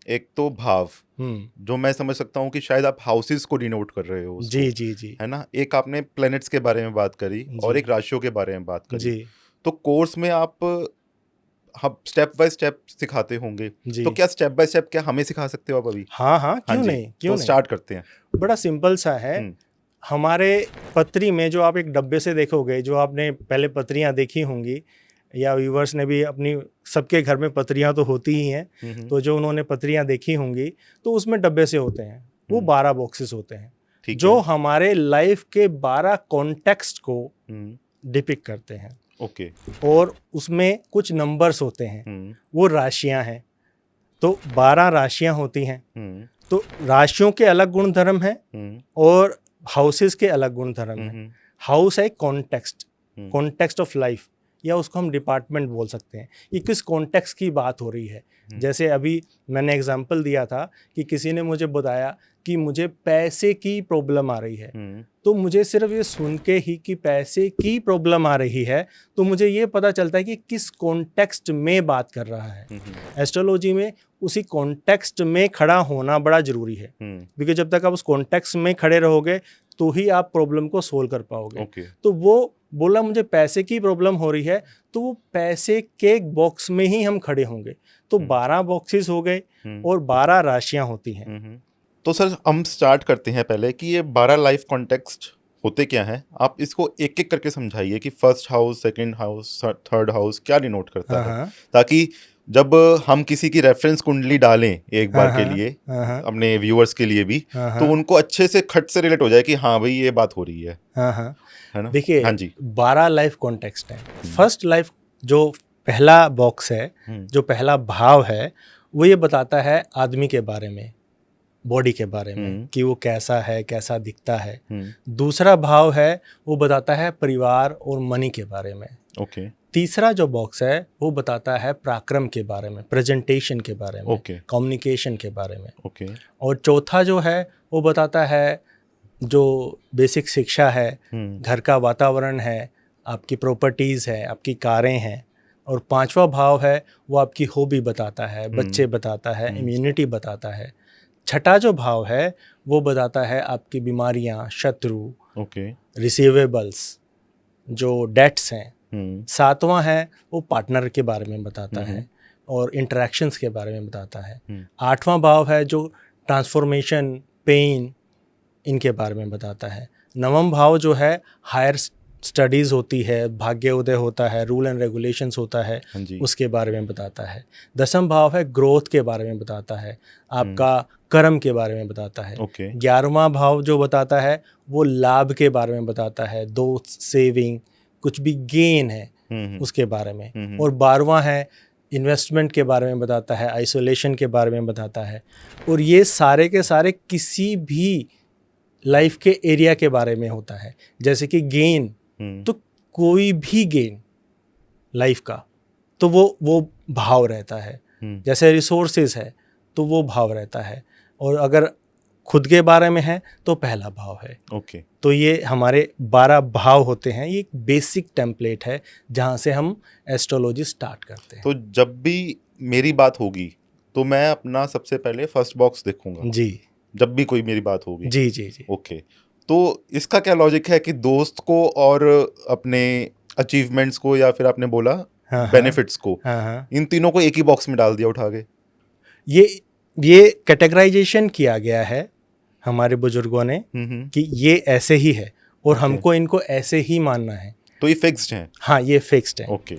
एक तो भाव, जो मैं समझ सकता हूँ कि शायद आप हाउसेस को डिनोट कर रहे हो उसको, जी जी जी है ना। एक आपने प्लैनेट्स के बारे में बात करी और जी एक राशियों के बारे में बात करी। जी तो कोर्स में आप हम स्टेप बाय स्टेप सिखाते होंगे, जी। तो क्या स्टेप बाय स्टेप क्या हमें सिखा सकते हो आप अभी? हाँ हाँ, हाँ क्यों जी, नहीं, क्यों तो नहीं। स्टार्ट करते हैं। बड़ा सिंपल सा है। हम्म हमारे पत्री में जो आप एक डब्बे से देखोगे, जो आपने पहले पत्रियां देखी होंगी या व्यूवर्स ने भी अपनी, सबके घर में पत्रियां तो होती ही हैं, हम्म, तो जो उन्होंने पत्रियां देखी होंगी तो उसमें डब्बे से होते हैं, वो 12 बॉक्सेस होते हैं ठीक जो है। हमारे लाइफ के 12 कॉन्टेक्स्ट को हम्म, डिपिक्ट करते हैं। ओके। और उसमें कुछ नंबर्स होते हैं, हम्म वो राशियां हैं। तो 12 राशियां होती हैं। हम्म तो राशियों के अलग गुण धर्म हैं हम्म और हाउसेस के अलग गुण धर्म हैं। हम्म हाउस है context, hmm context of life, या उसको हम डिपार्टमेंट बोल सकते हैं। ये किस कॉन्टेक्स्ट की बात हो रही है। जैसे अभी मैंने एग्जांपल दिया था कि किसी ने मुझे बताया कि मुझे पैसे की प्रॉब्लम आ रही है, हम्म तो मुझे सिर्फ ये सुन के ही कि पैसे की प्रॉब्लम आ रही है, तो मुझे ये पता चलता है कि किस कॉन्टेक्स्ट में बात कर रहा है। एस्ट्रोलॉजी में उसी कॉन्टेक्स्ट में खड़ा होना बड़ा ज़रूरी है, क्योंकि जब तक आप उस कॉन्टेक्स्ट में खड़े रहोगे तो ही आप प्रॉब्लम को सोल्व कर पाओगे। ओके। तो वो बोला मुझे पैसे की प्रॉब्लम हो रही है, तो वो पैसे के बॉक्स में ही हम खड़े होंगे। तो 12 बॉक्सेस हो गए और 12 राशियां होती हैं। तो सर हम स्टार्ट करते हैं पहले कि ये 12 लाइफ कॉन्टेक्स्ट होते क्या हैं। आप इसको एक एक करके समझाइए कि first house, second house, third house क्या डिनोट करता है, हाँ ताकि जब हम किसी की रेफरेंस कुंडली डालें एक बार के लिए हाँ अपने व्यूअर्स के लिए भी, हाँ तो उनको अच्छे से खट से रिलेट हो जाए कि हाँ भाई ये बात हो रही है हाँ। है ना। देखिए, हाँ जी। 12 लाइफ कॉन्टेक्स्ट है। फर्स्ट लाइफ जो पहला बॉक्स है, जो पहला भाव है, वो ये बताता है आदमी के बारे में, बॉडी के बारे में, कि वो कैसा है, कैसा दिखता है। दूसरा भाव है वो बताता है परिवार और मनी के बारे में। ओके। तीसरा जो बॉक्स है वो बताता है पराक्रम के बारे में, प्रेजेंटेशन के बारे में, कम्युनिकेशन के बारे में। ओके। और चौथा जो है वो बताता है जो बेसिक शिक्षा है, घर का वातावरण है, आपकी प्रॉपर्टीज़ है, आपकी कारें हैं। और पांचवा भाव है वो आपकी हॉबी बताता है, बच्चे बताता है, इम्यूनिटी बताता है। छठा जो भाव है वो बताता है आपकी बीमारियां, शत्रु, रिसीवेबल्स, जो डेट्स हैं। सातवां है वो पार्टनर के बारे में बताता है और इंटरेक्शंस के बारे में बताता है। आठवां भाव है जो ट्रांसफॉर्मेशन, पेन, इनके बारे में बताता है। नवम भाव जो है हायर स्टडीज़ होती है, भाग्य उदय होता है, रूल एंड रेगुलेशंस होता है, उसके बारे में बताता है। दसम भाव है ग्रोथ के बारे में बताता है, आपका कर्म के बारे में बताता है। 11वां भाव जो बताता है वो लाभ के बारे में बताता है, दोस्त, सेविंग, कुछ भी गेन है उसके बारे में। और 12वां है इन्वेस्टमेंट के बारे में बताता है, आइसोलेशन के बारे में बताता है। और ये सारे के सारे किसी भी लाइफ के एरिया के बारे में होता है। जैसे कि गेन, तो कोई भी गेन लाइफ का, तो वो भाव रहता है। जैसे रिसोर्सेज है तो वो भाव रहता है। और अगर खुद के बारे में है तो पहला भाव है। ओके। तो ये हमारे 12 भाव होते हैं। ये एक बेसिक टेम्पलेट है जहाँ से हम एस्ट्रोलॉजी स्टार्ट करते हैं। तो जब भी मेरी बात होगी तो मैं अपना सबसे पहले फर्स्ट बॉक्स देखूंगा जी, जब भी कोई मेरी बात होगी। जी जी जी। ओके। तो इसका क्या लॉजिक है कि दोस्त को और अपने अचीवमेंट्स को, या फिर आपने बोला बेनिफिट्स को, इन तीनों को एक ही बॉक्स में डाल दिया उठा के? ये कैटेगराइजेशन किया गया है हमारे बुजुर्गों ने कि ये ऐसे ही है और हमको इनको ऐसे ही मानना है। तो ये फिक्स्ड है? हाँ, ये फिक्स्ड है। ओके।